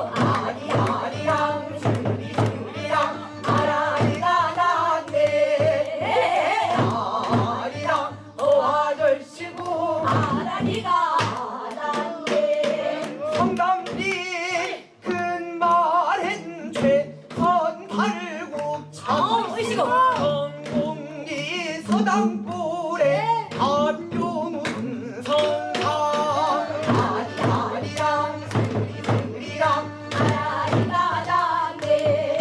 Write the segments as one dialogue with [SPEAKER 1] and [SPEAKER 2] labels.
[SPEAKER 1] 아리아리랑 수리수리랑 아라리가 났네. 아리랑 아저씨고 아라리가 났네. 성담리 근말엔 최선팔국창 성공리 서당골에 안종훈 성상 아리아리랑 수리수리랑 아라리가 났네.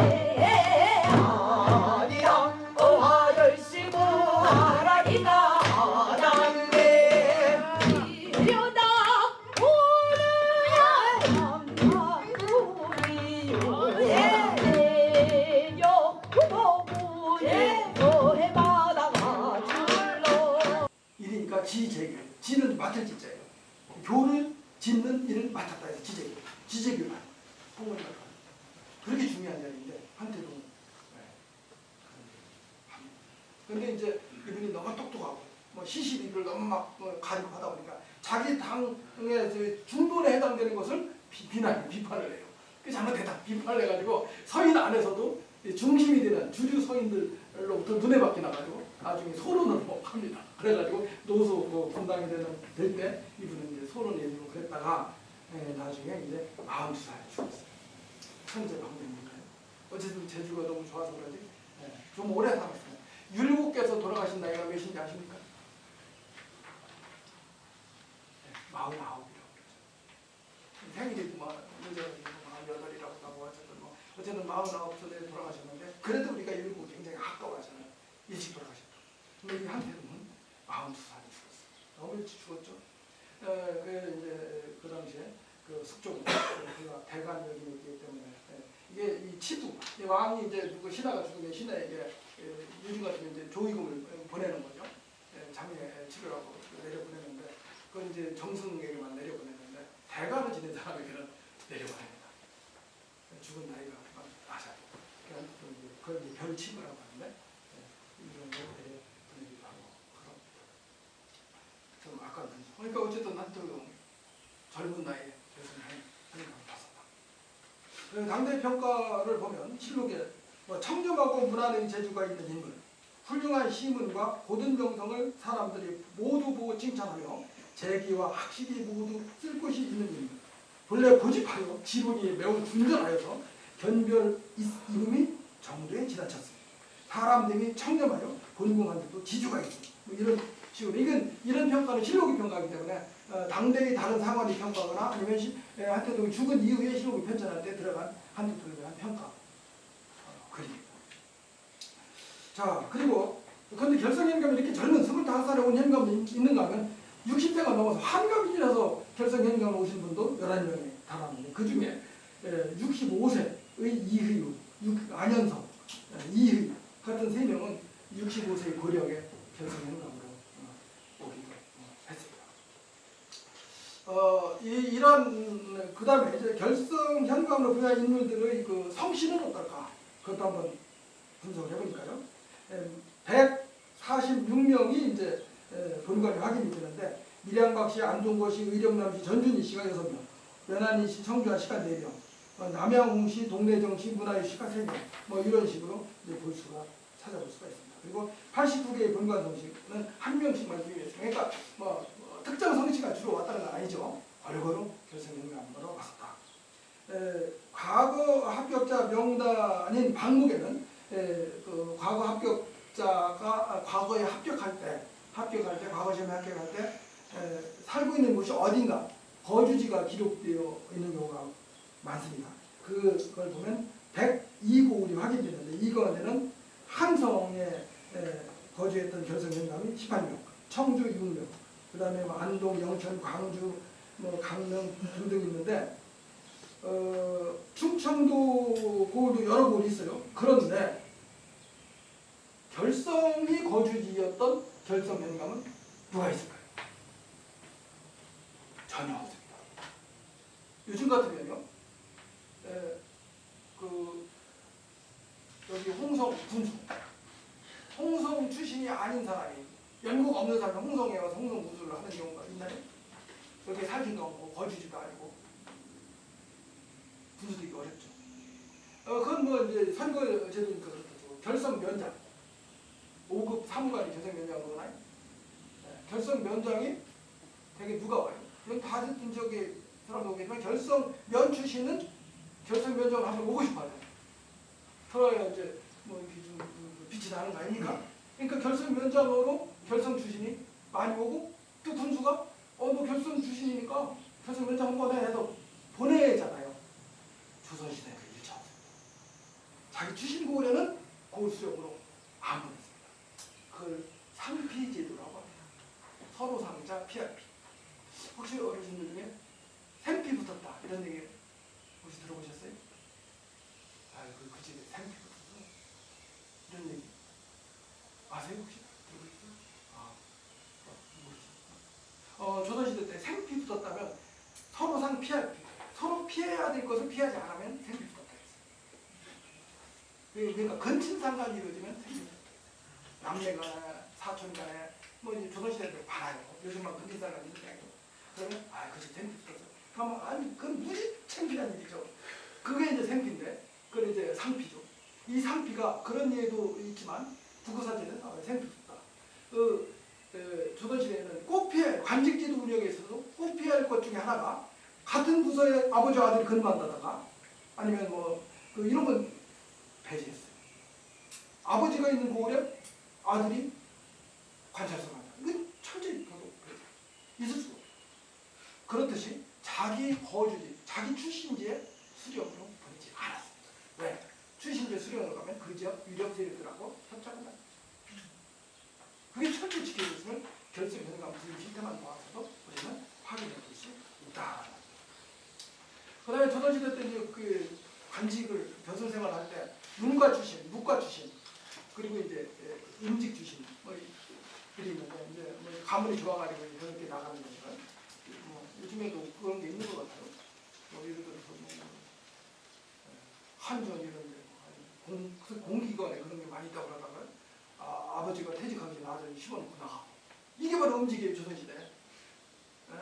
[SPEAKER 1] 아리랑 아저씨고 아라리가 났네. 이려다
[SPEAKER 2] 일이니까 지제교. 지는 맡을 지자예요. 교를 짓는 일을 맡았다 해서 지제교. 지제교를 하는 부모님 그렇게 중요한 자리인데 한테도 근데 이제 이분이 너무 똑똑하고 뭐 시시비를 너무 막 가지고 하다 보니까 자기 당의 중도에 해당되는 것을 비판을 해요. 그 잘못했다 비판을 해가지고 서인 안에서도 중심이 되는 주류 서인들로부터 눈에 박히 나가지고 나중에 소론을 합니다. 그래가지고 노소 분당이 될 때 이분은 이제 소론 예비로 그랬다가 나중에 이제 42살에 죽었어요. 천재 방면인가요? 어쨌든 제주가 너무 좋아서 그런지 좀 오래 살았어요. 율곡께서 돌아가신 나이가 몇인지 아십니까? 49이라고 그러죠. 생일이 뭐 늦어가지고 48이라고 하고 어쨌든 49살에 돌아가셨는데 그래도 우리가 율곡 굉장히 아까워하잖아요. 일찍 돌아가셨다. 근데 이 한태동은 42살에 죽었어요. 너무 일찍 죽었죠. 그 당시에 그 숙종 그가 대간 여인이기 때문에 이게 이 치부 이 왕이 이제 누구 신하가 죽으면 신하에게 요즘 같으면 이제 조의금을 보내는 거죠. 장례 치르라고 내려보내는데 그건 이제 정승에게만 내려보내는데 대가를 지낸 사람에게는 내려보냅니다. 죽은 나이가 낮아요. 그걸 이제 별치부라고 하는데 이런 걸 내려보내기도 하고 그럽니다. 좀 아깝죠. 그러니까 어쨌든 한태동 젊은 나이에 교수님 봤었다. 당대 평가를 보면 실록에 청렴하고 문화의 재주가 있는 인물, 훌륭한 시문과 고든 정성을 사람들이 모두 보고 칭찬하며 재기와 학식이 모두 쓸 곳이 있는 인물. 본래 고집하여 지론이 매우 준전하여서 견별 이름이 정도에 지나쳤습니다. 사람 등이 청렴하여 본궁한 데도 지주가 있고 이런 식으로 이런 평가는 실록이 평가하기 때문에 당대의 다른 상관이 평가하거나 아니면 한태동이 죽은 이후에 실록이 편찬할 때 들어간 한태동에 대한 평가 글입니다. 자 그리고 그런데 결성현감이 이렇게 젊은 25살에 온 현감이 있는가 하면 60세가 넘어서 환갑이라서 결성현감 오신 분도 11명에 달하는데 그 중에 65세의 이ህ유, 안현석, 이ህ유 같은 3명은 65세의 고령의 결성현감으로 오기도 했습니다. 이런 그 다음에 이제 결성현감으로 부여한 인물들의 그 성씨는 어떨까? 그것도 한번 분석을 해보니까요. 146명이 이제 본관이 확인이 되는데 밀양박씨, 안종거씨, 의령남씨, 전준희씨가 6명, 연안희씨, 청주아씨가 4명, 남양홍씨, 동래정씨, 문화유씨가 3명 뭐 이런 식으로 이제 볼 수가 찾아볼 수가 있습니다. 그리고 89개의 본관 성씨는 1명씩만 주의했습니다. 그러니까 뭐 특정 성씨가 주로 왔다는 건 아니죠. 골고루 결성현감으로 왔었다. 과거 합격자 명단인 방목에는 그 과거 합격자가 과거에 합격할 때 과거 시험에 합격할 때 살고 있는 곳이 어딘가 거주지가 기록되어 있는 경우가 많습니다. 그걸 보면 102고울이 확인되는데 이 가운데는 한성에 거주했던 결성현감이 18명, 청주 6명, 그 다음에 뭐 안동, 영천, 광주, 뭐 강릉 등등 있는데 충청도 고을도 여러 고을이 있어요. 그런데 결성이 거주지였던 결성현감은 누가 있을까요? 전혀 없습니다. 요즘 같으면요, 여기 홍성 군수, 홍성 출신이 아닌 사람이 연고가 없는 사람이 홍성에 와서 홍성 군수를 하는 경우가 있나요? 여기 살지도 않고 거주지도 아니고 군수 그건 뭐 이제 선거제도니까 그렇겠죠. 결선 면장 5급 사무관이 결선 면장으로 오나요? 결선 면장이 되게 누가 와요? 이건 다 듣던 저기 사람도 오겠지만 결선 면 출신은 결선 면장을 한번 오고 싶어요. 그래야 이제 뭐 이렇게 좀 빛이 나는 거 아닙니까? 그러니까 결선 면장으로 결선 출신이 많이 오고 또 군수가 너 결선 출신이니까 결선 면장 한 번에 해서 보내잖아요. 조선시대 그 일차 자기 출신 고을에는 고수령으로 안 보냈습니다. 그걸 상피제도라고 합니다. 서로 상자 PRP. 혹시 어르신들 중에 생피 붙었다 이런 얘기 혹시 들어보셨어요? 그 집에 생피 붙었어 이런 얘기 아세요 혹시? 들어보셨어요? 조선시대 때 생피 붙었다면 서로상 PRP 서로 피해야 될 것을 피하지 않으면 생피 붙었다 했어요. 그러니까 근친상간이 이루어지면 생피 붙었다. 남매간에 사촌간에 뭐 이제 조선시대 때 많아요. 요즘만 근친상간이 있는데 그러면 그것이 생피 붙었어. 그러면 아니 그건 무지 창피한 일이죠. 그게 이제 생피인데 그건 이제 상피죠. 이 상피가 그런 예도 있지만 국어사전은 생피 붙다. 조선시대에는 꼭 피해 관직제도 운영에 있어서 꼭 피할 것 중에 하나가 같은 부서에 아버지와 아들이 근무한다다가 아니면 뭐 이런 건 배제했어요. 아버지가 있는 고을에 아들이 관찰소 간다. 이건 철저히 있을 수가 없어요. 그렇듯이 자기 거주지, 자기 출신지에 수령으로 보내지 않았습니다. 왜? 출신지에 수령으로 가면 그 지역 유력 세력들하고 협작을 합니다. 그게 철저히 지켜져 있으면 결승 현상 무슨 실태만 모아서도 우리는 확인해 볼 수 있다. 그 다음에 조선시대 때 이제 그 관직을 벼슬 생활할 때 문과 출신, 무과 출신, 그리고 이제 임직 출신 들이 있는데 이제 뭐 가문이 좋아가지고 그렇게 나가는 거지만 뭐 요즘에도 그런 게 있는 것 같아요. 뭐 예를 들어서 뭐 한전 이런 데 공기관에 그런 게 많이 있다고 그러다가 아버지가 퇴직하기 전에 아들을 심어놓고 나가고 이게 바로 음직이에요. 조선시대.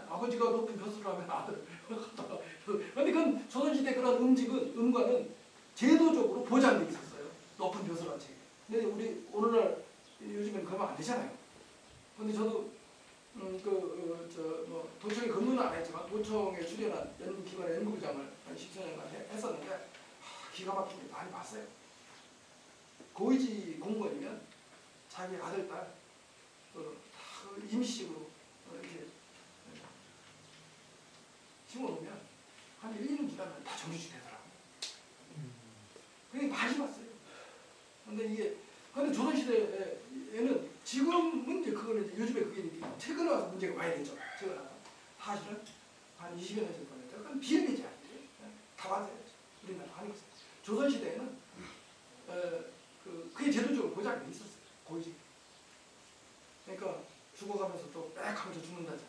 [SPEAKER 2] 아버지가 높은 벼슬을 하면 아들을 그런데 그건 조선시대 그런 음관은 제도적으로 보장돼 있었어요. 높은 벼슬한 책. 근데 우리 오늘날 요즘엔 그러면 안 되잖아요. 근데 저도 도청에 근무는 안 했지만 도청에 출연한 연기관의 연구부장을 한 14년간 했었는데 기가 막히게 많이 봤어요. 고위직 공무원이면 자기 아들, 딸 임시직으로 이렇게 심어놓으면 한 1, 2년 지나면 다 정규직 되더라고요. 그게 많이 봤어요. 근데 조선시대에는 지금은 이제 그거는 이제 요즘에 그게 이제 최근에 와서 문제가 많이 되죠. 최근에 와서. 사실은 한 20여 년 전에 그건 비일비재 아니에요. 다 맞아야죠. 우리나라 하는 것은. 조선시대에는 그게 제도적으로 보장이 있었어요. 고위직. 그러니까 죽어가면서 또 빽 하면서 죽는다잖아요.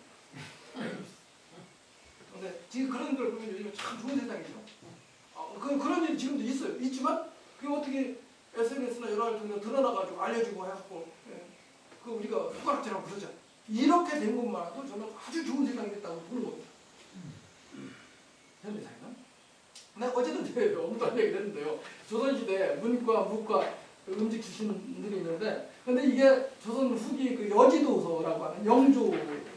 [SPEAKER 2] 근데 지금 그런 걸 보면 요즘 참 좋은 세상이죠. 그런 일이 지금도 있어요. 있지만 그게 어떻게 SNS나 여러 할 통해서 드러나가지고 알려주고 해갖고 그 우리가 손가락질하고 그러죠. 이렇게 된 것만으로도 저는 아주 좋은 세상이 됐다고 보는 겁니다. 현대사회는. 근데 어쨌든 제가 엄두한 얘기를 했는데요. 조선시대 문과, 무과, 음직 출신들이 있는데 근데 이게 조선 후기 그 여지도서라고 하는 영조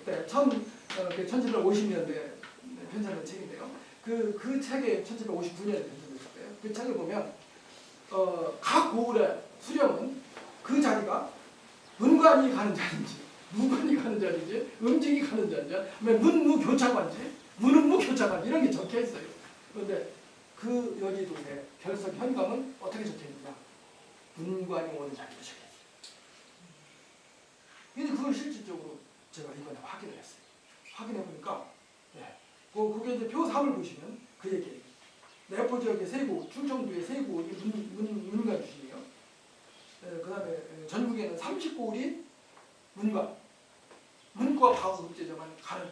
[SPEAKER 2] 때 1750년대 편찬된 책인데요. 그 책에 1759년에 편찬됐을 때요. 그 책을 보면 각 고을의 수령은 그 자리가 문관이 가는 자리인지 무관이 가는 자리인지 음직이 가는 자리인지 문무교차관지 문음무교차관지 이런 게 적혀 있어요. 그런데 그 여지도의 결석 현감은 어떻게 적혀 있느냐? 문관이 오는 자리로 적혀 있어요. 근데 그걸 실질적으로 제가 이번에 확인을 했어요. 확인해 보니까 그게 이제 표 3을 보시면 그 얘기예요. 내포 지역의 세고, 충청도의 세고 문관 출신이에요. 그 다음에 전국에는 30고을이 문관, 문과 가구 국제자만 가는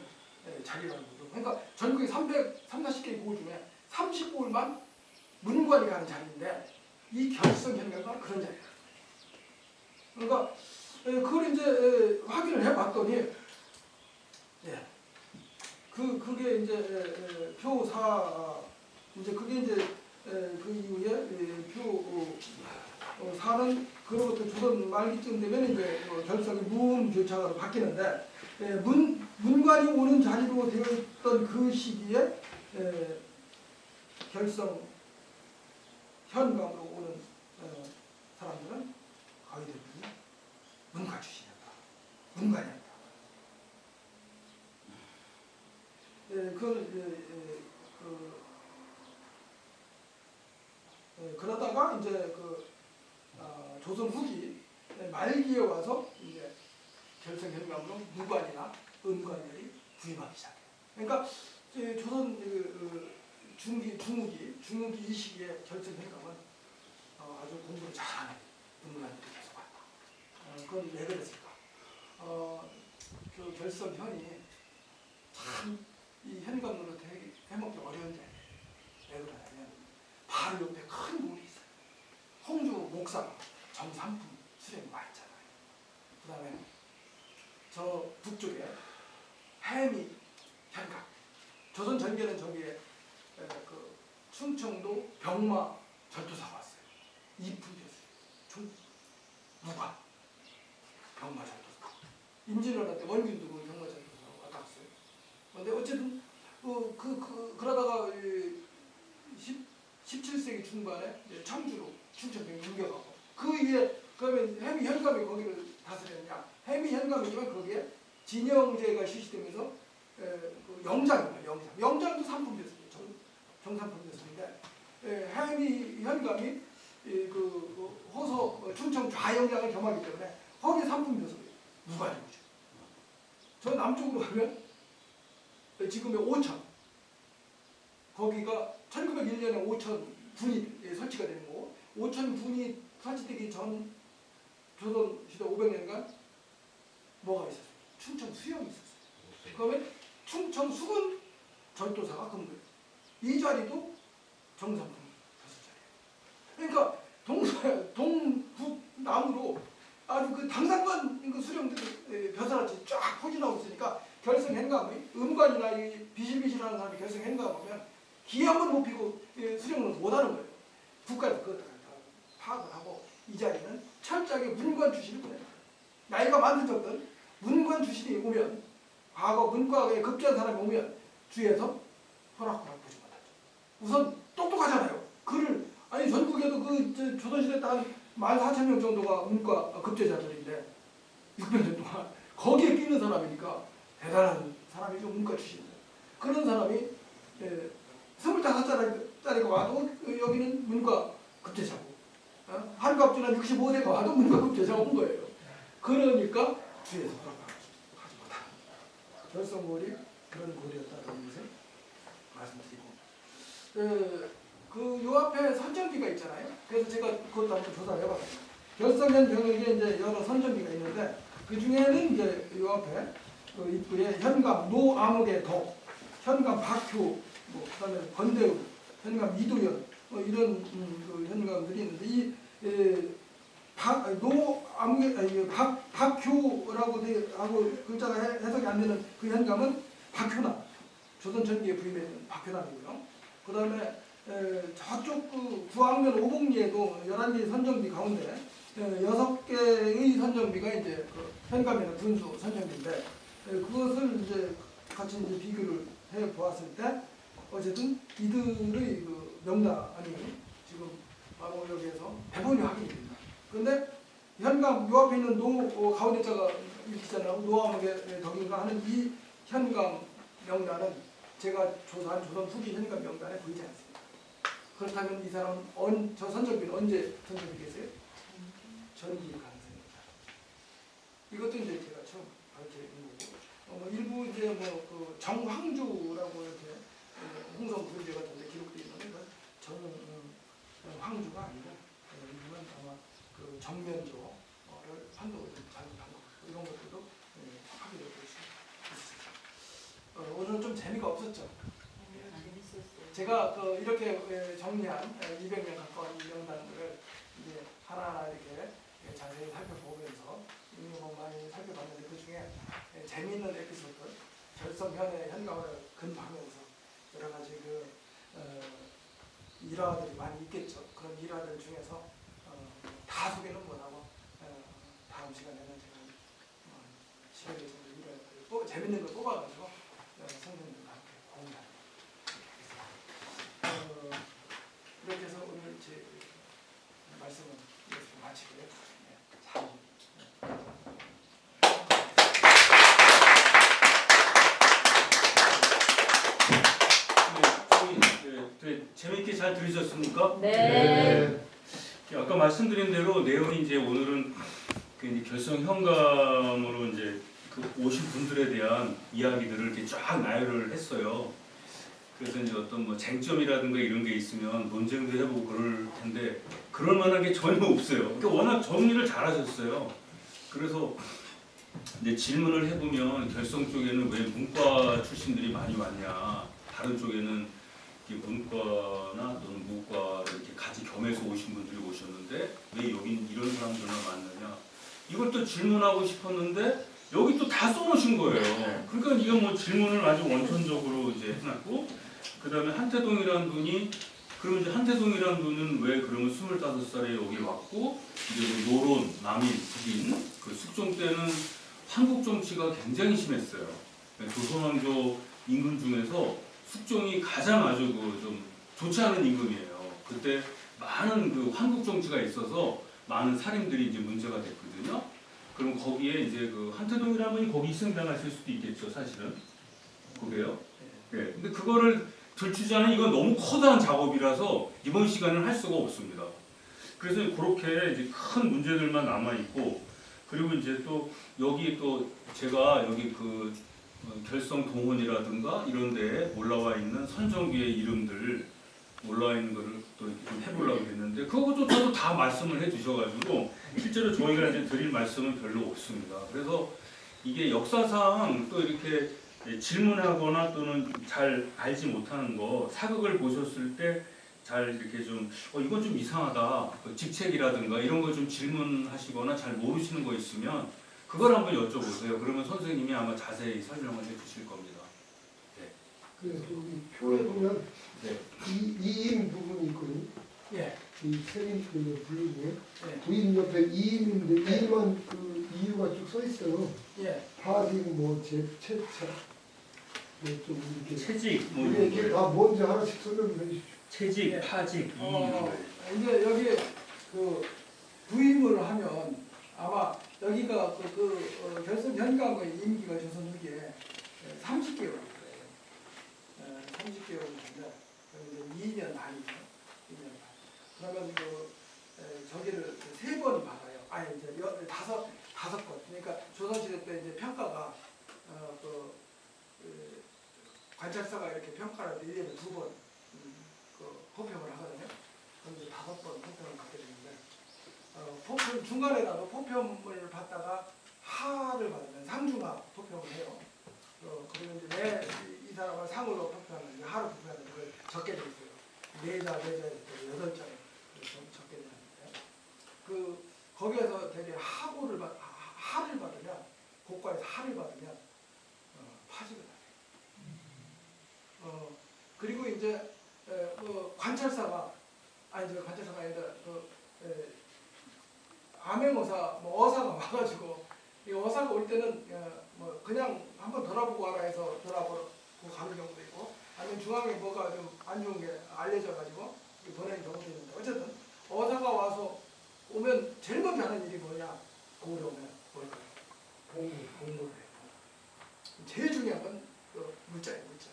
[SPEAKER 2] 자리라는 거죠. 그러니까 전국에 340개의 고을 중에 30고을만 문관이 가는 자리인데 이 결성 현명과 그런 자리다. 그러니까 그걸 이제 확인을 해봤더니 그게 이제 표 4 이제 그게 이제 그 이후에 사는 그로부터 조선 말기쯤 되면 이제 결성이 문교창으로 바뀌는데 문관이 오는 자리로 되었던 그 시기에 결성 현감으로 오는 사람들은 거의 대부분 문가 출신이었다. 문관이었다. 그러다가 이제 조선 후기 말기에 와서 이제 결성 현감으로 무관이나 은관들이 부임하기 시작해요. 그러니까 조선 중후기 이 시기에 결성 현감은 아주 공부를 잘하는 문관들이 계속 왔다. 그건 왜 그랬을까? 그 결성현이 참 이 현감 노릇 해먹기 어려운데 왜 그러냐면 바로 옆에 큰 물이 있어요. 홍주 목사가 정삼품 수령이 와 있잖아요. 그 다음에 저 북쪽에 해미 현감. 조선 전기에는 저기에 그 충청도 병마 절도사가 왔어요. 이품 교수, 누가 병마 절도사. 임진왜란 때 원균도 그 병마 절도사가 왔다 갔어요. 근데 어쨌든 그러다가 17세기 중반에 청주로 충청병이 옮겨가고 그 위에 그러면 해미 현감이 거기를 다스렸냐? 해미 현감이지만 거기에 진영제가 실시되면서 그 영장입니다. 영장도 삼품됐습니다. 정삼품됐는데 해미 현감이 호서 충청 좌영장을 겸하기 때문에 거기에 삼품됐어요. 누가 되죠? 저 남쪽으로 가면 지금의 오천 거기가 1901년에 오천군이 설치가 되는 거고 오천군이 설치되기 전 조선 시대 500년간 뭐가 있었어요? 충청 수영이 있었어요. 그러면 충청 수군 절도사가 근무해요. 이 자리도 정삼품 다섯 자리예요. 그러니까 동북 남으로 아주 그 당상관 그 수령들이 벼슬아치 쫙 포진하고 있으니까 결성 현감의 음관이나 이 비실비실하는 사람이 결성 현감 보면 기 한번 못 피고 수령을 못하는 거예요. 국가에서 그것을 다 파악을 하고 이 자리는 철저하게 문관 출신을 보내요. 나이가 많은 적들 문관 출신이 오면 과거 문과에 급제한 사람이 오면 주위에서 허락허락 보지 못하죠. 우선 똑똑하잖아요. 글을 아니 전국에도 그 조선시대 때 한 14,000명 정도가 문과 급제자들인데 600년 동안 거기에 끼는 사람이니까 대단한 사람이죠. 문과 출신인데 그런 사람이 25살짜리가 와도 여기는 문과 급제자고 한갑주는 65세가 와도 문과 급제자가 온 거예요. 그러니까 주위에서 허락하지 못하는 결성골이 그런 골이었다는 것을 말씀드리고 요 앞에 선전기가 있잖아요. 그래서 제가 그것도 한번 조사를 해봤어요. 결성현 병역에 이제 여러 선전기가 있는데 그 중에는 이제 요 앞에 그 입구에 현감 노암흑의 덕, 현감 박효, 그다음에 권대우, 현감 이도현 이런 그 현감들이 있는데 이 박효라고 하고 글자가 해석이 안 되는 그 현감은 박효남, 조선 전기에 부임해 있는 박효남이고요. 그다음에 저쪽 그 구황면 오봉리에도 11개의 선정비 가운데 6개의 선정비가 이제 그 현감이나 군수 선정비인데 그것을 이제 같이 이제 비교를 해 보았을 때 어쨌든 이들의 그 명단이 지금 바로 여기에서 대본이 확인이 됩니다. 그런데 현감 요 앞에 있는 가운데 자가 있잖아요. 노암흑의 덕인가 하는 이 현감 명단은 제가 조사한 조선 후기 현감 명단에 보이지 않습니다. 그렇다면 이 사람은 저 선정비는 언제 선정비겠어요? 전기 가능성입니다. 이것도 이제 제가 처음 밝혀낸 거고 일부 이제 그 정황주라고 이렇게 홍성 군제 같은 데 기록되어 있는데 정황주가 아니고 이건 아마 그 정면조를 판독을 잘못한 거 이런 것들도 확인해 볼 수 있습니다. 오늘은 좀 재미가 없었죠? 제가 이렇게 정리한 200명 가까운 이 명단들을 이제 하나하나 이렇게 자세히 살펴보면서 많이 살펴봤는데 그 중에 재미있는 에피소드, 결성현의 현감을 근거하면서 여러 가지 일화들이 많이 있겠죠. 그런 일화들 중에서 다 소개는 못하고 다음 시간에는 제가 10여 개 정도 이거 재밌는 걸 뽑아가지고 선생님들과 함께 공유합니다. 이렇게 해서 오늘 제 말씀은 이렇게 마치고요. 잘.
[SPEAKER 3] 되게 재밌게 잘 들으셨습니까?
[SPEAKER 4] 네.
[SPEAKER 3] 아까 말씀드린 대로 내용이 이제 오늘은 그 이제 결성 현감으로 이제 그 오신 분들에 대한 이야기들을 이렇게 쫙 나열을 했어요. 그래서 이제 어떤 뭐 쟁점이라든가 이런 게 있으면 논쟁도 해보고 그럴 텐데 그럴 만한 게 전혀 없어요. 그러니까 워낙 정리를 잘하셨어요. 그래서 이제 질문을 해보면 결성 쪽에는 왜 문과 출신들이 많이 왔냐, 다른 쪽에는 문과나 또는 무과를 이렇게 같이 겸해서 오신 분들이 오셨는데 왜 여긴 이런 사람들만 왔느냐, 이걸 또 질문하고 싶었는데 여기 또 다 써놓으신 거예요. 그러니까 이건 뭐 질문을 아주 원천적으로 이제 해놨고, 그 다음에 한태동이라는 분이, 그러면 이제 한태동이라는 분은 왜 그러면 25살에 여기 왔고, 이제 노론, 남인, 북인, 그 숙종 때는 한국 정치가 굉장히 심했어요. 조선왕조 임금 중에서 숙종이 가장 아주 그 좀 좋지 않은 임금이에요. 그때 많은 그 한국 정치가 있어서 많은 살인들이 이제 문제가 됐거든요. 그럼 거기에 이제 그 한태동이라는 분이 거기 희생당하실 수도 있겠죠, 사실은. 그게요. 네. 근데 그거를 들추자는 이건 너무 커다란 작업이라서 이번 시간에는 할 수가 없습니다. 그래서 그렇게 이제 큰 문제들만 남아 있고, 그리고 이제 또 여기 또 제가 여기 그 결성 동원이라든가 이런 데에 올라와 있는 선정기의 이름들 올라와 있는 거를 또 이렇게 좀 해보려고 했는데 그것도 저도 다 말씀을 해주셔가지고 실제로 저희가 이제 드릴 말씀은 별로 없습니다. 그래서 이게 역사상 또 이렇게 질문하거나 또는 잘 알지 못하는 거 사극을 보셨을 때 잘 이렇게 좀 이건 좀 이상하다, 직책이라든가 이런 거 좀 질문하시거나 잘 모르시는 거 있으면 그걸 한번 여쭤보세요. 그러면 선생님이 아마 자세히 설명을 해주실 겁니다. 네.
[SPEAKER 5] 그래서 여기 표에 보면
[SPEAKER 3] 네.
[SPEAKER 5] 이임 부분이 있거든요.
[SPEAKER 2] 예.
[SPEAKER 5] 이 세림 그 분류에
[SPEAKER 2] 예.
[SPEAKER 5] 부인 옆에 이임인데 이임은 그 이유가 쭉 써 있어요.
[SPEAKER 2] 예.
[SPEAKER 5] 파직 뭐 채차 뭐좀 이렇게
[SPEAKER 3] 채직 뭐
[SPEAKER 5] 우리
[SPEAKER 3] 이런
[SPEAKER 5] 이게
[SPEAKER 3] 거.
[SPEAKER 5] 다 뭔지 하나씩 설명해 주십시오.
[SPEAKER 3] 채직,
[SPEAKER 2] 예.
[SPEAKER 3] 파직 이 이런 거.
[SPEAKER 2] 이제 여기 그 부임을 하면 아마 여기가 결선 현감의 임기가 조선 후기에 30개월일 거예요. 30개월인데 이제 2년 반이죠. 2년 반. 그러면 저기를 3번 받아요. 아니 이제 다섯 번. 그러니까 조선시대 때 이제 평가가 관찰사가 이렇게 평가를 할 때 1년에 2번 포평을 하거든요. 그럼 이제 5번 포평을 받게 되는데 포평 중간에라도 포평을 받다가 하를 받으면 상중하 포평을 해요. 그리고 이제 왜 이 사람을 상으로 포평하는지 하로 포평하는지 그걸 적게 돼 있어요. 4자에서 8자에 적게 되는데 거기에서 되게 하를 받으면 고과에서 하를 받으면 파직을 하요. 그리고 이제 관찰사가 관찰사가 아니라 암행어사 어사가 와가지고 이 어사가 올 때는 뭐 그냥 한번 돌아보고 와라 해서 돌아보고 가는 경우도 있고, 아니면 중앙에 뭐가 좀 안 좋은 게 알려져가지고 보내는 경우도 있는데, 어쨌든 어사가 와서 오면 제일 먼저 하는 일이 뭐냐? 고을에 오면 뭘까요? 공부를 해요. 제일 중요한 건 물자예요, 물자.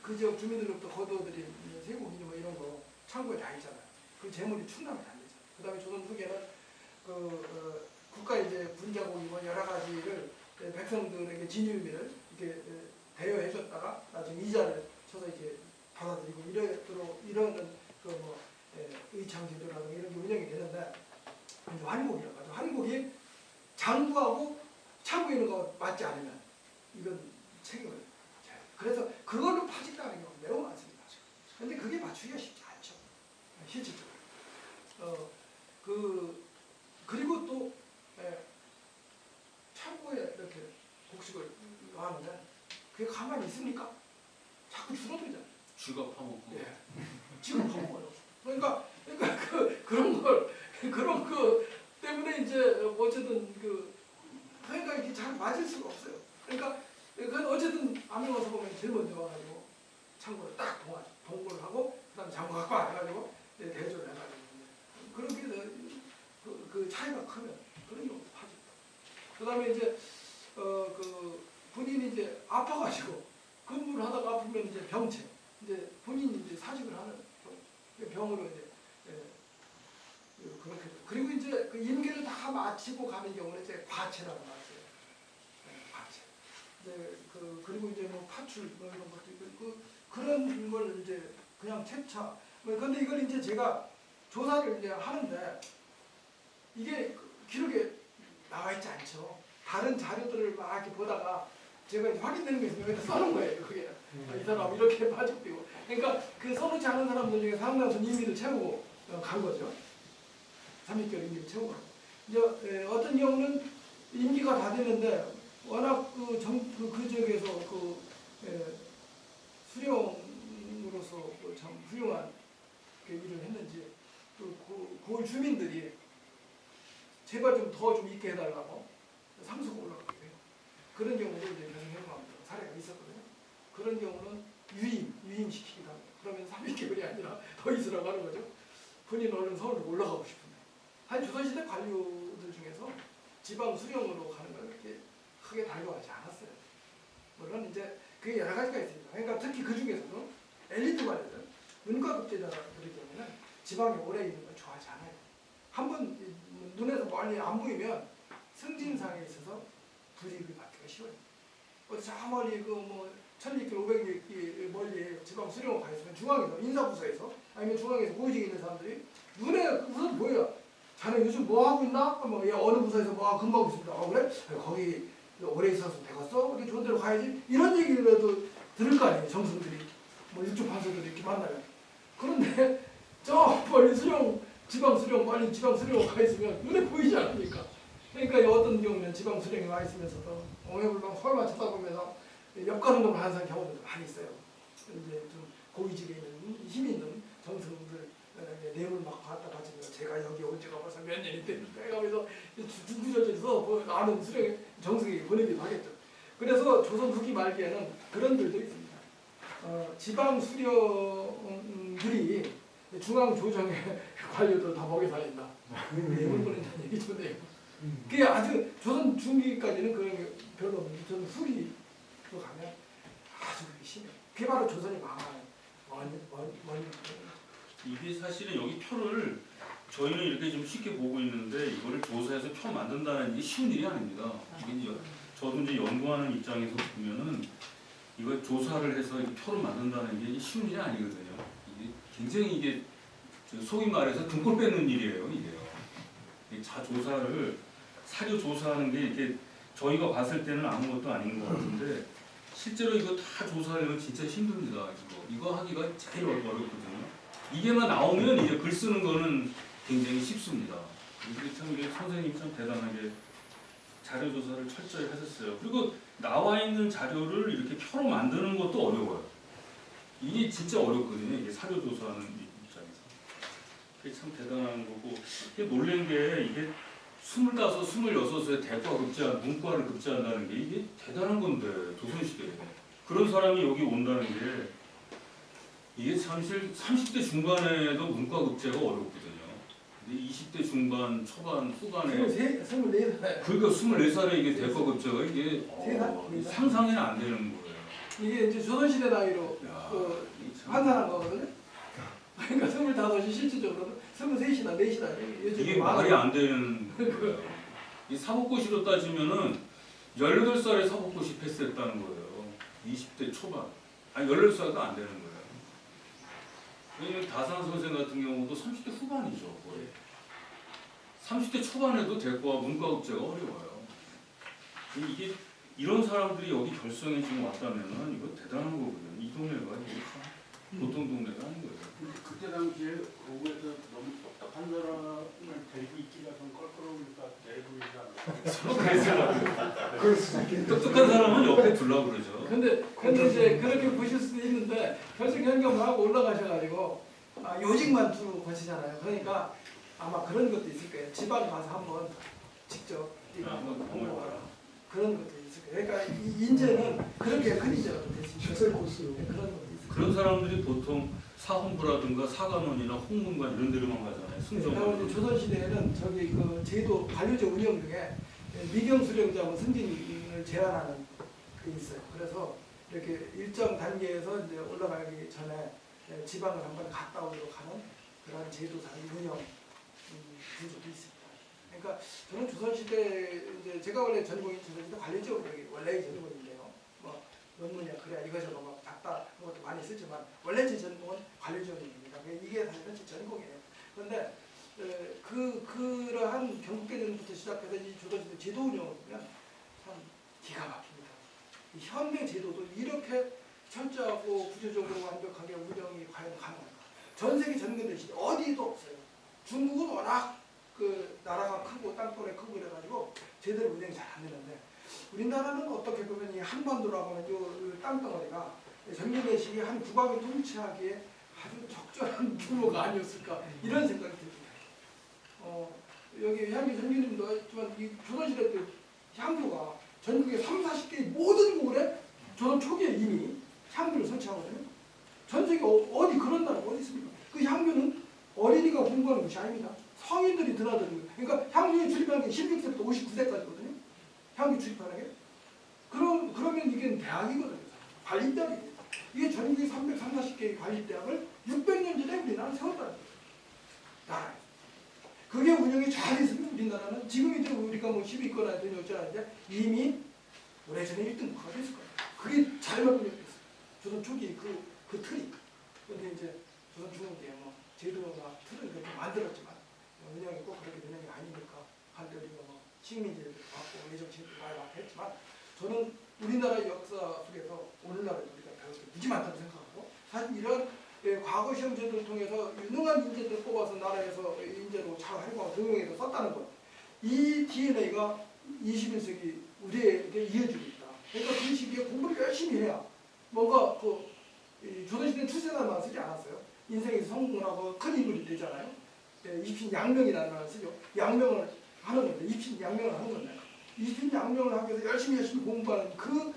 [SPEAKER 2] 그 지역 주민들로부터 거두어들인 세금이니 뭐 이런 거 창고에 다 있잖아요. 그 재물이 충당이 안 되죠. 그 다음에 조선 후기에는 국가 이제 군자고기 뭐 여러 가지를 백성들에게 진유미를 이렇게 대여해줬다가 나중에 이자를 쳐서 이렇게 받아들이고 이러는 의창제도라든가 이런 게 운영이 되는데, 이제 환국이라고 하죠. 환국이 장부하고 창고에 있는 거 맞지 않으면 이건 책임을 져요. 그래서 그걸로 파직당하는 경우가 매우 많습니다. 그런데 그게 맞추기가 쉽지 않죠. 실질적으로. 그리고 또 창고에 이렇게 곡식을 하는데 그게 가만히 있습니까? 자꾸 줄어들잖아요.
[SPEAKER 3] 쥐가 파먹고.
[SPEAKER 2] 예. 지금 파먹어요. 그러니까 그러니까 그런 거 때문에 이제 어쨌든 그러니까 이게 잘 맞을 수가 없어요. 그러니까 그건 어쨌든 암행 와서 보면 제일 먼저 와가지고 창고를 딱 동고를 하고 그다음 장고 갖고 와가지고 대조를 해가지고 그렇게 그 차이가 크면 그런 경우도 파죠. 그다음에 이제 본인이 이제 아파가지고 근무를 하다가 아프면 이제 병체 이제 본인이 이제 사직을 하는 병으로 이제 그렇게 그리고 이제 그 임기를 다 마치고 가는 경우는 이제 과체라고 말해요. 과체. 이제 그리고 이제 뭐 파출 뭐 이런 것도 있고 그런 걸 이제 그냥 채차. 근데 이걸 이제 제가 조사를 이제 하는데 이게 기록에 나와 있지 않죠. 다른 자료들을 막 이렇게 보다가 제가 이제 확인되는 게 있으면 여기다 써놓은 거예요. 그게 이 사람 이렇게 빠졌고. 그러니까 그 써놓지 않은 사람들 중에 상당수 임기를 채우고 간 거죠. 30개월 임기를 채우고. 이제 어떤 경우는 임기가 다 됐는데 워낙 그 지역에서 수령으로서 참 훌륭한 일을 했는지 고을 주민들이 제발 좀 더 좀 있게 해달라고 상소가 올라가게 돼요. 그런 경우도 이제 경험한 사례가 있었거든요. 그런 경우는 유임시키기도 합니다. 그러면 3개월이 아니라 더 있으라고 하는 거죠. 본인 얼른 서울로 올라가고 싶은데. 한 조선시대 관료들 중에서 지방 수령으로 가는 걸 그렇게 크게 달려하지 않았어요. 물론 이제 그게 여러 가지가 있습니다. 그러니까 특히 그 중에서도 엘리트 관료들, 문과급제자들의 경우는 지방에 오래 있는 걸 좋아하지 않아요. 한번 눈에서 멀리 안 보이면 승진상에 있어서 불이익을 받기가 쉬워요. 어디 저 멀리 1000리길, 500리길 멀리 지방 수령으로 가 있으면 중앙에서 인사부서에서 아니면 중앙에서 고위직에 있는 사람들이 눈에 우선 보여요. 자네 요즘 뭐 하고 있나? 얘 어느 부서에서 뭐 하고 근무하고 있습니다. 그래? 거기 오래 있어서 되겠어? 어디 좋은 데로 가야지? 이런 얘기라도 들을 거 아니에요. 정승들이 육조 판서들이 이렇게 만나면. 그런데 저 멀리 지방 수령 빨리 지방 수령으로 가 있으면 눈에 보이지 않습니까? 그러니까 어떤 경우는 지방 수령에 와 있으면서도 엉해불망 서울만 쳐다보면서 옆가는 걸 하는 경우도 많이 있어요. 이제 좀 고위직에 있는 힘 있는 정승들 내용을 막 갖다 가지고 제가 여기 온 지가 벌써 몇 년이 됐는데 해가면서 주구절절해서 아는 정승에게 보내기도 하겠죠. 그래서 조선 후기 말기에는 그런 글도 있습니다. 지방 수령들이 중앙 조정의 관료들 다 먹여 살린다. 내용을 보낸다는 얘기죠. 그게 아주 조선 중기까지는 그런 게 별로 없는데 조선 후기로 가면 아주 심해요. 그게 바로 조선이 망하는
[SPEAKER 3] 이게 사실은 여기 표를 저희는 이렇게 좀 쉽게 보고 있는데 이거를 조사해서 표 만든다는 게 쉬운 일이 아닙니다. 이게 이제 저도 이제 연구하는 입장에서 보면은 이걸 조사를 해서 표를 만든다는 게 쉬운 일이 아니거든요. 이게 굉장히 이게 소위 말해서 등골 뺏는 일이에요. 이게요. 자조사를 사료 조사하는 게 이렇게 저희가 봤을 때는 아무것도 아닌 것 같은데 실제로 이거 다 조사하려면 진짜 힘듭니다. 이거 하기가 제일 어렵거든요. 이게만 나오면 이제 글 쓰는 거는 굉장히 쉽습니다. 이게 참 이게 선생님 참 대단하게 자료 조사를 철저히 하셨어요. 그리고 나와 있는 자료를 이렇게 표로 만드는 것도 어려워요. 이게 진짜 어렵거든요. 이게 사료 조사하는 입장에서. 그게 참 대단한 거고. 이게 놀란 게 이게 25, 26에 대과 급제한 문과를 급제한다는 게 이게 대단한 건데 조선시대에 그런 사람이 여기 온다는 게 이게 사실 30대 중반에도 문과 급제가 어렵거든요. 근데 20대 중반, 초반, 후반에
[SPEAKER 2] 24살
[SPEAKER 3] 그러니까 24살에 이게 대과 급제가 이게 상상이 안 되는 거예요.
[SPEAKER 2] 이게 이제 조선시대 나이로 환산한 거거든요. 그러니까 25이 실질적으로는 23이나 4시나
[SPEAKER 3] 이게 말이 안 되는 거예요. 이 사법고시로 따지면은 18살에 사법고시 패스했다는 거예요. 20대 초반. 아니 18살도 안 되는 거예요. 왜냐면 다산 선생 같은 경우도 30대 후반이죠. 거의. 30대 초반에도 대과와 문과급제가 어려워요. 이게 이런 사람들이 여기 결성에 지금 왔다면은 이거 대단한 거거든요. 이 동네가 이게 참 보통 동네가 아닌 거예요.
[SPEAKER 4] 그때 당시에 고구에서 너무 똑똑한 사람을 데리고 있기가 좀 껄끄러우니까 내부이지 않나.
[SPEAKER 5] 그럴 수 있겠네.
[SPEAKER 3] 똑똑한 사람은 옆에 두려고 그러죠.
[SPEAKER 2] 근데 이제 그렇게 보실 수도 있는데 결승 현경을 하고 올라가셔가지고 요직만 두고 거치잖아요. 그러니까 아마 그런 것도 있을 거예요. 지방 가서 한번 직접
[SPEAKER 3] 한번 경험해봐라.
[SPEAKER 2] 그런 것도 있을 거예요. 그러니까 이 인재는 그렇게 큰 인재가 될 수 있어요.
[SPEAKER 5] 식설 코스로.
[SPEAKER 2] 그런 것도 있어요.
[SPEAKER 3] 그런 사람들이 보통 사헌부라든가 사관원이나 홍문관 이런 데로만 가잖아요.
[SPEAKER 2] 그리고 이제 조선시대에는 저기 그 제도 관료제 운영 중에 미경수령자하고 승진을 제한하는 게 있어요. 그래서 이렇게 일정 단계에서 이제 올라가기 전에 지방을 한번 갔다 오도록 하는 그런 제도상의 운영 구조도 있습니다. 그러니까 저는 조선시대 이제 제가 원래 전공이 조선시대 관료제업력이 원래 전공인데요. 뭐 논문이야 그래야 이거저거 막 작다 그런 것도 많이 쓰지만 원래 제 전공은 관료제업력입니다. 이게 사실은 제 전공이에요. 그런데 그러한 경국대전부터 시작해서 이 조선시대 제도 운영을 보면 참 기가 막힙니다. 이 현대 제도도 이렇게 철저하고 구조적으로 완벽하게 운영이 과연 가능할까? 전 세계 전근대 시대 어디도 없어요. 중국은 워낙 그 나라가 크고 땅덩어리 크고 그래가지고 제대로 운영이 잘 안 되는데 우리나라는 어떻게 보면 이 한반도라고 하는 이 땅덩어리가 전근대 시기 한 국왕이 통치하기에 아주 적절한 규모가 아니었을까 이런 생각이 듭니다. 여기 향기 선생님도 했지만 이 조선시대 때 향교가 전국의 3, 40개의 모든 고을에 조선 초기에 이미 향교를 설치하거든요. 전 세계 어디 그런 나라가 어디 있습니까? 그 향교는 어린이가 공부하는 것이 아닙니다. 성인들이 드나드는 거예요. 그러니까 향교에 출입하는 게 16세부터 59세까지거든요. 향교 출입하는 게. 그러면 이게 대학이거든요. 관리대학이에요. 이게 전국의 340개의 관리대학을 600년 전에 우리나라는 세웠다는 거예요. 나라에. 그게 운영이 잘 있으면 우리나라는 지금 이제 우리가 뭐 10위권이나 되니 어쩌라는데 이미 오래전에 1등국가 됐을 거예요. 그게 잘만 운영됐어요. 조선 초기 그 틀이. 그런데 이제 조선 중흥기에 뭐 제도나 틀은 그렇게 만들었지만 운영이 꼭 그렇게 되는 게 아니니까 한때 우리가 뭐 식민지를 받고 외정치를 많이 했지만 저는 우리나라 역사 속에서 오늘날에 우리가 배울 게 무지 많다고 생각하고 사실 이런 과거 시험 제도를 통해서 유능한 인재들을 뽑아서 나라에서 인재로 잘 활용하고 등용해서 썼다는 것. 이 DNA가 21세기 우리에게 이어지고 있다. 그러니까 그 시기에 공부를 열심히 해야 뭔가 조선시대는 출세단만 쓰지 않았어요. 인생에서 성공을 하고 큰 인물이 되잖아요. 입신양명이라는 말을 쓰죠. 양명을 하는 건데 입신양명을 하는 건데 입신양명을 하기 위해서 열심히 공부하는 그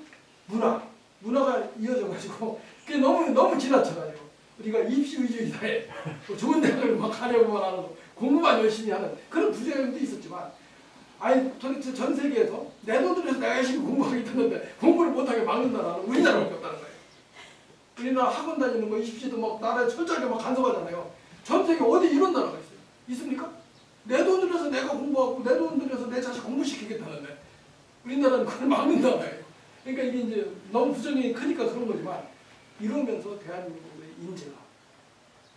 [SPEAKER 2] 문화가 이어져 가지고 그게 너무 지나쳐가지고 우리가 입시위주의다 해. 좋은 대학을 막 가려고만 하는 거, 공부만 열심히 하는 그런 부작용도 있었지만 아니 도대체 전 세계에서 내 돈 들여서 내가 열심히 공부하겠다는데 공부를 못하게 막는 나라는 우리나라밖에 없다는 거예요. 우리나라 학원 다니는 거 입시도 막 나라에 철저하게 막 간섭하잖아요. 전 세계 어디 이런 나라가 있어요? 있습니까? 내 돈 들여서 내가 공부하고 내 돈 들여서 내 자식 공부시키겠다는데 우리나라는 그걸 막는 나라예요. 그러니까 이게 이제 너무 부정이 크니까 그런 거지만 이러면서 대한민국의 인재가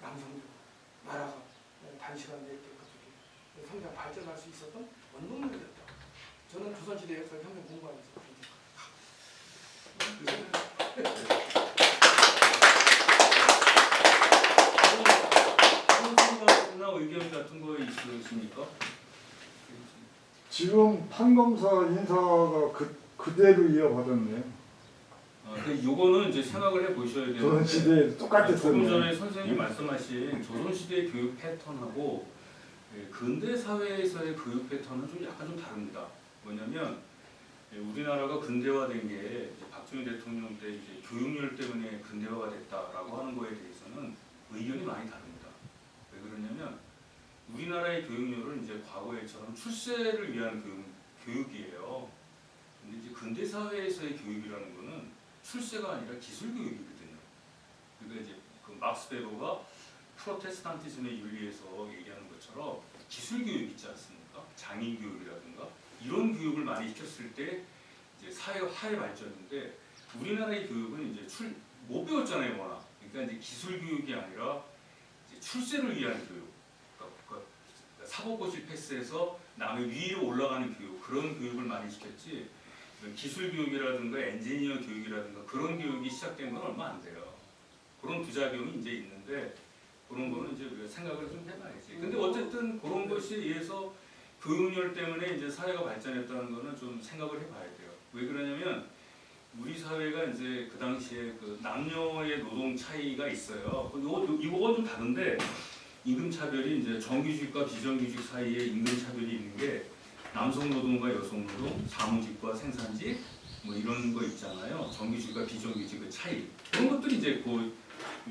[SPEAKER 2] 양성되고 나라가 단시간 내에 그쪽에 성장 발전할 수 있었던 원동력이 됐다. 저는 조선시대 역사 혁명 공부하면서
[SPEAKER 3] 나 의견 같은 거 있으십니까?
[SPEAKER 6] 지금 판검사 인사가 그대로 이어받았네요.
[SPEAKER 3] 요거는 이제 생각을 해보셔야 돼요.
[SPEAKER 6] 조선시대에 똑같았어요.
[SPEAKER 3] 조금 전에 선생님이 말씀하신 조선시대의 교육 패턴하고 근대 사회에서의 교육 패턴은 좀 약간 좀 다릅니다. 뭐냐면 우리나라가 근대화된 게 박정희 대통령 때 이제 교육열 때문에 근대화가 됐다라고 하는 거에 대해서는 의견이 많이 다릅니다. 왜 그러냐면 우리나라의 교육열은 이제 과거에처럼 출세를 위한 교육이에요. 근데 이제 근대 사회에서의 교육이라는 거는 출세가 아니라 기술 교육이거든요. 그러니까 이제 그 막스 베버가 프로테스탄티즘의 윤리에서 얘기하는 것처럼 기술 교육 있지 않습니까? 장인 교육이라든가 이런 교육을 많이 시켰을 때 이제 사회가 화해 발전인데 우리나라의 교육은 이제 못 배웠잖아요, 워낙. 그러니까 이제 기술 교육이 아니라 이제 출세를 위한 교육. 그러니까 사법고시 패스해서 남의 위로 올라가는 교육 그런 교육을 많이 시켰지. 기술 교육이라든가 엔지니어 교육이라든가 그런 교육이 시작된 건 얼마 안 돼요. 그런 부작용이 이제 있는데 그런 거는 이제 우리가 생각을 좀 해봐야지. 근데 어쨌든 그런 것에 의해서 교육열 때문에 이제 사회가 발전했다는 거는 좀 생각을 해봐야 돼요. 왜 그러냐면 우리 사회가 이제 그 당시에 그 남녀의 노동 차이가 있어요. 이거가 좀 다른데 임금 차별이 이제 정규직과 비정규직 사이에 임금 차별이 있는 게 남성 노동과 여성 노동, 사무직과 생산직 뭐 이런 거 있잖아요. 정규직과 비정규직 그 차이 그런 것들이 이제 그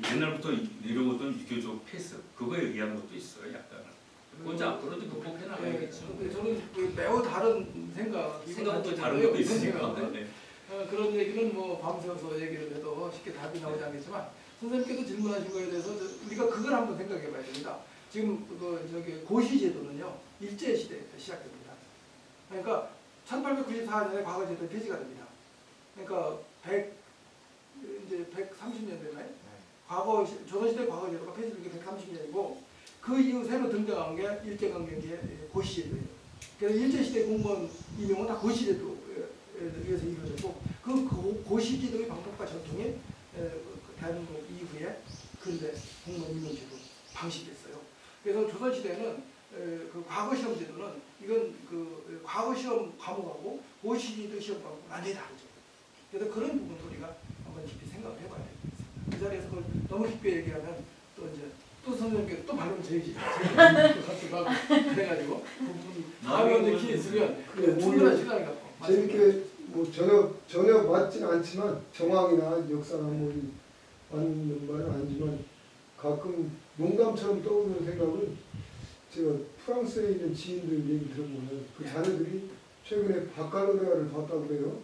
[SPEAKER 3] 옛날부터 내려오던 유교적 패스 그거에 의한 것도 있어요. 약간. 그건 이제 앞으로도 극복해 나가야겠죠.
[SPEAKER 2] 근데 저는 그 매우 다른
[SPEAKER 3] 생각도 다른 것도 있으니까. 네.
[SPEAKER 2] 그런 얘기는 뭐 밤새워서 얘기를 해도 쉽게 답이 나오지 않겠지만 선생님께서 질문하신 거에 대해서 우리가 그걸 한번 생각해 봐야 됩니다. 지금 고시제도는요 일제 시대에서 시작됩니다. 그러니까 1894년에 과거제도 폐지가 됩니다. 그러니까 130년 되나요? 과거 조선시대 과거제도가 폐지된 게 130년이고 그 이후 새로 등장한 게 일제강점기의 고시제도예요. 그래서 일제시대 공무원 임용은 다 고시제도에 의해서 이루어졌고 그 고시제도의 방법과 전통이 대한민국 이후에 근대 공무원 임용제도 방식이었어요. 그래서 조선시대는 그 과거시험 제도는 이건 그 과거시험 과목하고 고시제도 시험 과목은 완전히 다르죠. 그래서 그런 부분도 우리가 한번 깊이 생각을 해봐야 되겠습니다. 그 자리에서 그걸 너무 깊게 얘기하면 또 이제 또 선생님께서 또 발언 제일 같기도 하고 그래가지고 그 부분 다음에 기회 있으면 충분한 시간을 갖고
[SPEAKER 5] 재밌게 뭐 전혀 맞지는 않지만 정황이나 역사나 뭐 맞는 말은 아니지만 가끔 농담처럼 떠오르는 생각은 제가 프랑스에 있는 지인들 얘기 들어보면 그 자녀들이 최근에 바칼로레아를 봤다고 그래요.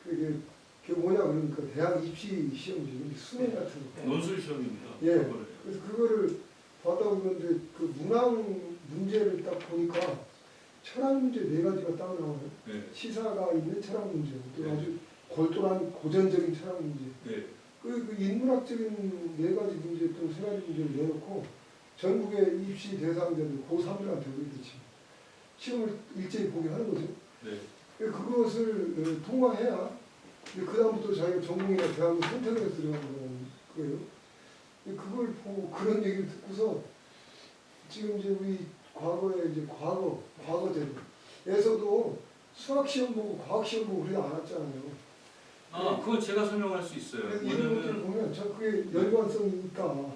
[SPEAKER 5] 그게 뭐냐 그러니까 대학 입시 시험이죠. 수능 같은 거.
[SPEAKER 3] 논술 시험입니다.
[SPEAKER 5] 예. 그래서 그거를 봤다고 그러는데 그 문항 문제를 딱 보니까 철학 문제 4가지가 딱 나와요.
[SPEAKER 3] 네.
[SPEAKER 5] 시사가 있는 철학 문제, 또
[SPEAKER 3] 네.
[SPEAKER 5] 아주 골똘한 고전적인 철학 문제.
[SPEAKER 3] 네.
[SPEAKER 5] 그 인문학적인 4가지 문제 또 3가지 문제를 내놓고 전국의 입시 대상자들 고3들한테 그렇지 시험을 일제히 보게 하는 거죠.
[SPEAKER 3] 네.
[SPEAKER 5] 그것을 통과해야 그 다음부터 자기가 전공이나 대학을 선택을 해서 들어가는 거예요. 그걸 보고 그런 얘기를 듣고서 지금 이제 우리 과거에 이제 과거제도에서도 수학 시험 보고 과학 시험 보고 그러지 않았잖아요.
[SPEAKER 3] 그거 제가 설명할 수 있어요.
[SPEAKER 5] 그래서 이런 것들을 보면 저 그게 연관성이 있다. 왜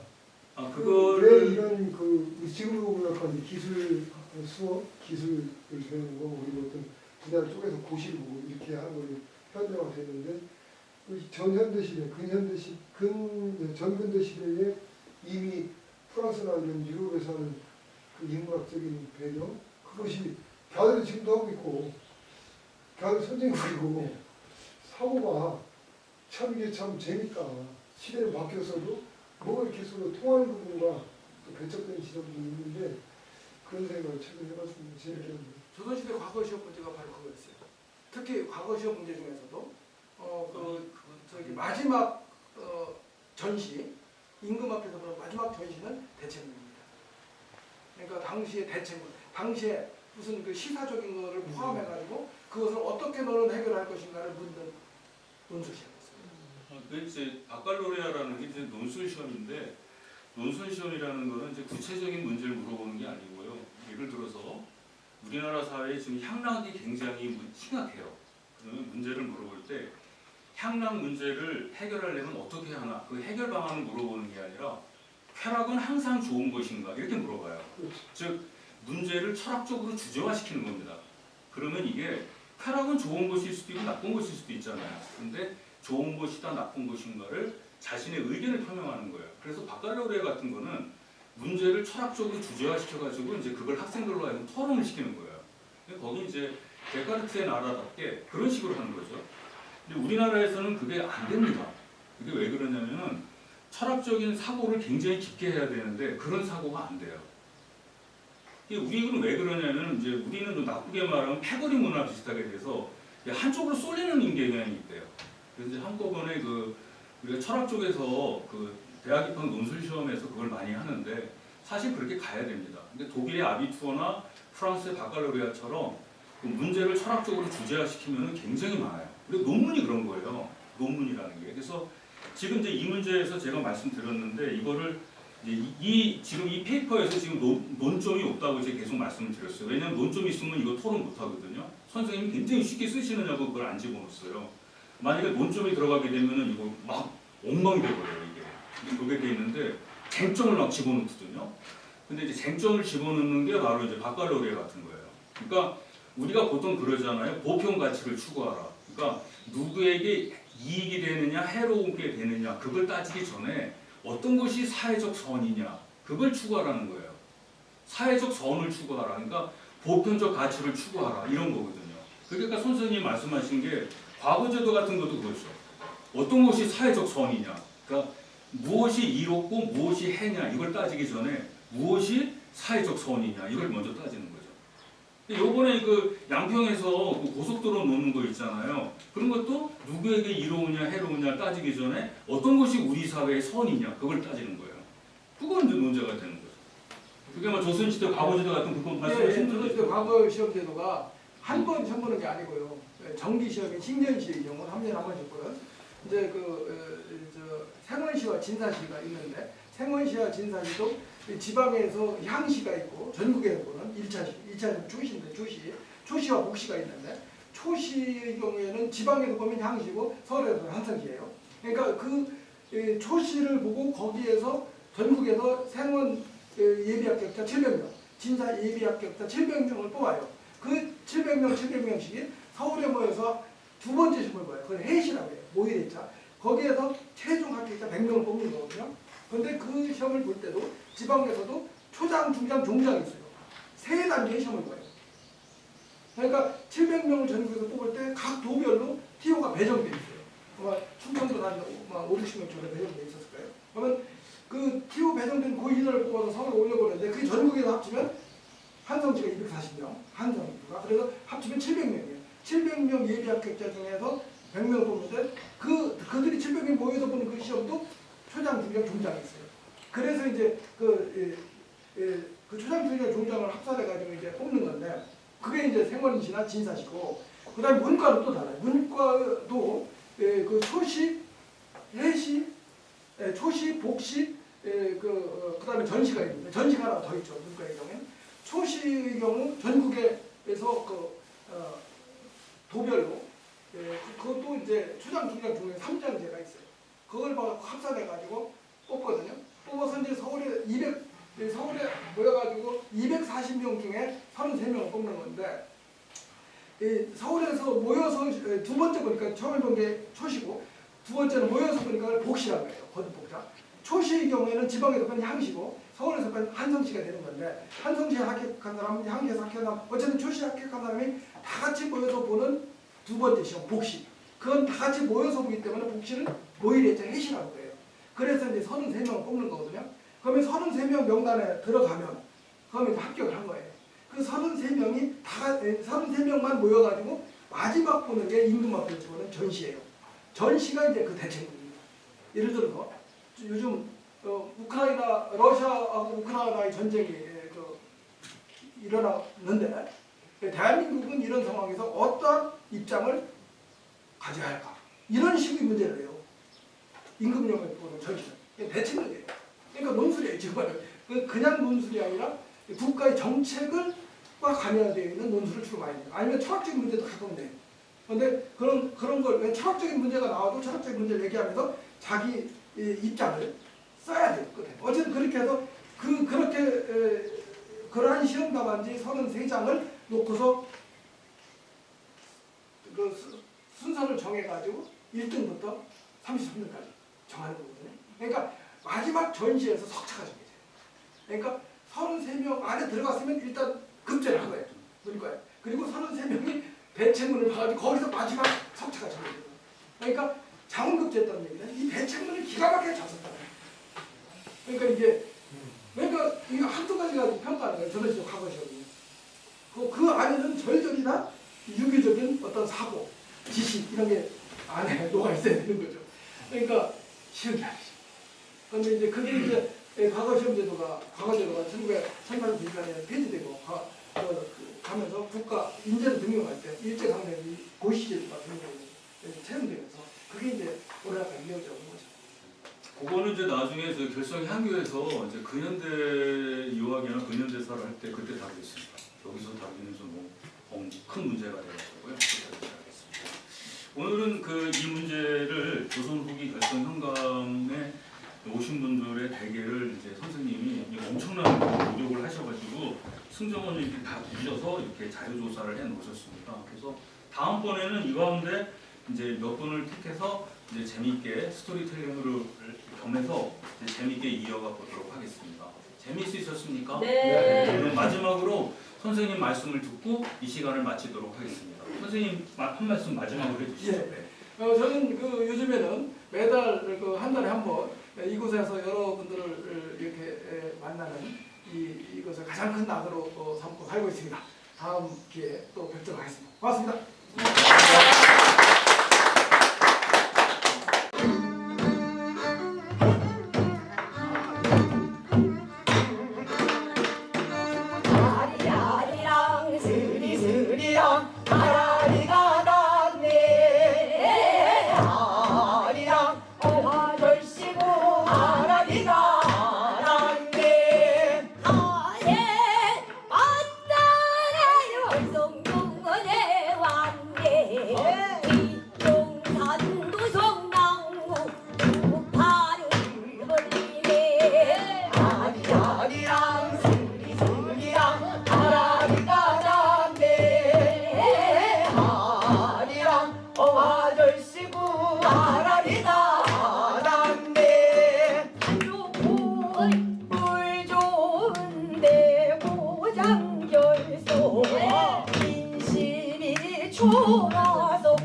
[SPEAKER 3] 그거를
[SPEAKER 5] 이런 그 지금으로 생각하는 기술 수업 기술을 배우는 거 우리 어떤 분야를 쪼개서 고시를 보고 이렇게 하는 걸 현대화됐는데 전현대 시대, 전근대 시대에 이미 프랑스나 이런 유럽에서 하는 그 인문학적인 배경 그것이 걔들 지금도 하고 있고 걔들 선진국이고 사고가 참 이게 참 재밌다. 시대를 바뀌어서도 뭐가 이렇게 서로 통하는 부분과 또 배척된 지점도 있는데 그런 생각을 최근에 해봤습니다. 재밌게.
[SPEAKER 2] 조선시대 과거 시험 문제가 바로 그거였어요. 특히 과거 시험 문제 중에서도 마지막 전시 임금 앞에서 보는 마지막 전시는 대체문입니다. 그러니까 당시의 대체문, 당시에 무슨 그 시사적인 거를 포함해가지고 그것을 어떻게 너는 해결할 것인가를 묻는 논술 시험이었어요.
[SPEAKER 3] 그 이제 바칼로레아라는 게 이제 논술 시험인데 논술 시험이라는 거는 이제 구체적인 문제를 물어보는 게 아니고요. 예를 들어서 우리나라 사회에 지금 향락이 굉장히 심각해요. 그러면 문제를 물어볼 때 향락 문제를 해결하려면 어떻게 하나 그 해결 방안을 물어보는 게 아니라 쾌락은 항상 좋은 것인가 이렇게 물어봐요. 즉 문제를 철학적으로 주제화시키는 겁니다. 그러면 이게 쾌락은 좋은 것일 수도 있고 나쁜 것일 수도 있잖아요. 근데 좋은 것이다 나쁜 것인가를 자신의 의견을 표명하는 거예요. 그래서 바칼로레아 같은 거는 문제를 철학적으로 주제화시켜가지고 이제 그걸 학생들로 하여금 토론을 시키는 거예요. 근데 거기 이제 데카르트의 나라답게 그런 식으로 하는 거죠. 근데 우리나라에서는 그게 안 됩니다. 그게 왜 그러냐면은 철학적인 사고를 굉장히 깊게 해야 되는데 그런 사고가 안 돼요. 우리는 왜 그러냐면 이제 우리는 좀 나쁘게 말하면 패거리 문화 비슷하게 돼서 한쪽으로 쏠리는 경향이 있대요. 그래서 이제 한꺼번에 우리가 철학 쪽에서 대학 입학 논술 시험에서 그걸 많이 하는데 사실 그렇게 가야 됩니다. 근데 독일의 아비투어나 프랑스의 바칼로레아처럼 그 문제를 철학적으로 주제화시키면 굉장히 많아요. 근데 논문이 그런 거예요. 논문이라는 게. 그래서 지금 이제 이 문제에서 제가 말씀드렸는데 이거를 이제 지금 이 페이퍼에서 지금 논점이 없다고 제가 계속 말씀을 드렸어요. 왜냐하면 논점이 있으면 이거 토론 못 하거든요. 선생님이 굉장히 쉽게 쓰시느냐고 그걸 안 집어넣었어요. 만약에 논점이 들어가게 되면은 이거 막 엉망이 돼버려요 이게. 그게 돼 있는데 쟁점을 막 집어넣거든요. 근데 이제 쟁점을 집어넣는 게 바로 이제 바칼로리아 같은 거예요. 그러니까 우리가 보통 그러잖아요. 보편 가치를 추구하라. 그러니까 누구에게 이익이 되느냐 해로운게 되느냐 그걸 따지기 전에 어떤 것이 사회적 선이냐 그걸 추구하라는 거예요. 사회적 선을 추구하라. 그러니까 보편적 가치를 추구하라 이런 거거든요. 그러니까 선생님이 말씀하신 게 과거제도 같은 것도 그렇죠. 어떤 것이 사회적 선이냐. 그러니까 무엇이 이롭고 무엇이 해냐 이걸 따지기 전에 무엇이 사회적 선이냐 이걸 먼저 따지는 거죠. 요번에 그 양평에서 그 고속도로 놓는 거 있잖아요. 그런 것도 누구에게 이로우냐 해로우냐 따지기 전에 어떤 것이 우리 사회의 선이냐 그걸 따지는 거예요. 그건 이제 문제가 되는 거죠. 그게 뭐 조선시대 과거제도 같은 그건 말씀하신
[SPEAKER 2] 조선시대
[SPEAKER 3] 거죠.
[SPEAKER 2] 과거 시험 제도가 한 번 시험 보는 게 아니고요. 정기 시험이 식년시의 경우는 3년에 한 번씩 보는 이제 생원시와 진사시가 있는데 생원시와 진사시도 지방에서 향시가 있고 전국에서 보는 1차시 주시인데 초시와 복시가 있는데 초시의 경우에는 지방에서 보면 향시고 서울에서 보면 한성시예요. 그러니까 그 초시를 보고 거기에서 전국에서 생원 예비 합격자 700명, 진사 예비 합격자 700명을 뽑아요. 그 700명씩이 서울에 모여서 두 번째 시험을 봐요. 그걸 해시라고 해요. 모의대차. 거기에서 최종 합격자 100명을 뽑는 거거든요. 그런데 그 시험을 볼 때도 지방에서도 초장, 중장, 종장이 있어요. 세 단계의 시험을 봐요. 그러니까 700명을 전국에서 뽑을 때 각 도별로 TO가 배정돼 있어요. 아마 충청도 한 5, 60명 정도 배정돼 있었을 거예요. 그러면 그 TO 배정된 그 인원을 뽑아서 서울에 올려보는데 그 전국에서 합치면 한성시가 240명, 한성시가 그래서 합치면 700명이에요. 700명 예비 합격자 중에서 100명 뽑는데 그들이 700명 모여서 보는 그 시험도 초장, 중장, 종장이 있어요. 그래서 이제 그 초장, 중장, 종장을 합산해가지고 이제 뽑는 건데 그게 이제 생원시나 진사시고 그다음에 문과는 또 달라요. 문과도 그 초시, 해시, 초시, 복시, 그다음에 전시가 있는데 전시가 하나 더 있죠. 문과의 경우에는 초시의 경우 전국에서 도별로 그것도 이제 초장, 중장, 종장 3장제가 있어요. 그걸 합산해가지고 뽑거든요. 뽑아서 이제 서울에 모여가지고 240명 중에 33명을 뽑는 건데 서울에서 모여서 두 번째 보니까 처음에 본 게 초시고 두 번째는 모여서 보니까 복시라고 해요. 거듭복자. 초시의 경우에는 지방에서 보면 향시고 서울에서 보면 한성시가 되는 건데 한성시에 합격한 사람은 향시에서 합격한 사람 어쨌든 초시에 합격한 사람이 다 같이 모여서 보는 두 번째 시험 복시. 그건 다 같이 모여서 보기 때문에 복시는 모의대차 해시라고 해요. 그래서 이제 33명을 뽑는 거거든요. 그러면 33명 명단에 들어가면 그러면 이제 합격을 한 거예요. 그 33명만 모여가지고 마지막 보는 게 임금합격을 보는 전시예요. 전시가 이제 그 대체입니다. 예를 들어서 요즘 러시아하고 우크라이나의 전쟁이 일어났는데 대한민국은 이런 상황에서 어떠한 입장을 가져야 할까? 이런 식의 문제를 해요. 임금령을 보는 전시는 대체문제예요. 그러니까 논술이에요. 정말 그냥 논술이 아니라 국가의 정책과 관여되어 있는 논술을 주로 많이 해요. 아니면 철학적인 문제도 가끔 돼요. 그런데 그런 걸 철학적인 문제가 나와도 철학적인 문제를 얘기하면서 자기 입장을 써야 돼요. 어쨌든 그렇게 해서 그러한 시험 답안지 33장을 놓고서 그 순서를 정해가지고 1등부터 33등까지 정하는 거거든요. 그러니까 마지막 전시에서 석차가 정해져요. 그러니까 33명 안에 들어갔으면 일단 급제를 한 거예요. 그러니까 그리고 33명이 배체문을 봐가지고 거기서 마지막 석차가 정해져요. 그러니까 장원급제했다는 얘기는 이 배체문을 기가 막히게 잘 썼다는 거예요. 그러니까 이거 한두 가지 가지고 평가하는 거예요. 저는 과거 시험이. 그 안에는 절절히 다 유교적인 어떤 사고, 지식 이런 게 안에 녹아 있어야 되는 거죠. 그러니까 쉬운 게 아니죠. 그런데 이제 그게 이제 과거 시험 제도가 1892년에 폐지되고 가면서 국가 인재를 등용할 때 일제 강점기 고시제도가 채용되면서 그게 이제 오래가 이어져 온 거죠.
[SPEAKER 3] 그거는 이제 나중에 저 결성 향교에서 이제 근현대 유학이나 근현대사를 할 때 그때 다루겠습니다. 여기서 다루는 좀 큰 문제가 되어가지고요. 그때 다루겠습니다. 오늘은 이 문제를 조선 후기 결성 현감에 오신 분들의 대개를 이제 선생님이 엄청난 노력을 하셔가지고 승정원을 이렇게 다 부셔서 이렇게 자료조사를 해 놓으셨습니다. 그래서 다음번에는 이 가운데 이제 몇 분을 택해서 이제 재미있게 스토리텔링으로 겸해서 이제 재미있게 이어가 보도록 하겠습니다. 재미있으셨습니까?
[SPEAKER 1] 네.
[SPEAKER 3] 그럼 마지막으로 선생님 말씀을 듣고 이 시간을 마치도록 하겠습니다. 선생님 한 말씀 마지막으로 해주시죠.
[SPEAKER 2] 예. 저는 요즘에는 매달 한 달에 한 번 이곳에서 여러분들을 이렇게 만나는 이것을 가장 큰 낙으로 삼고 살고 있습니다. 다음 기회에 또 뵙도록 하겠습니다. 고맙습니다.
[SPEAKER 1] 아리아리랑 스리스리랑 아라리가 났네. 아리랑 오화 절시고 아라리가 났네. 아예 왔다라요 월성동원에 왔네. 이종산도 성나무 우파를 벌리네. 아리아리랑 스리스리랑 아라리가 났네. 아리랑 어화 절시고 아라리가 났네. 좋은 물 좋은데 고장결소 인심이 좋아서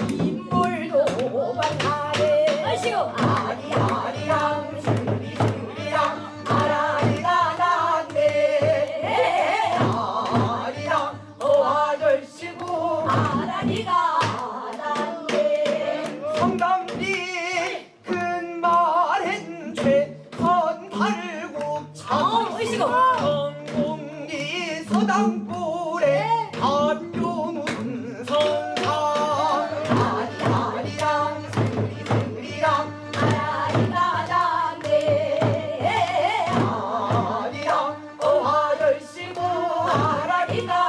[SPEAKER 1] 인물도 만나네. 아리아리랑 스리스리랑 아라리가 났네. 아리랑 어화 절시고 아라리가 났네. 성담리 근말엔 최선 달국창 성공리 서당골에 안교문 성상. 아리아리랑 스리스리랑 아라리가 났네. 아리랑 어화 절시고 아라리가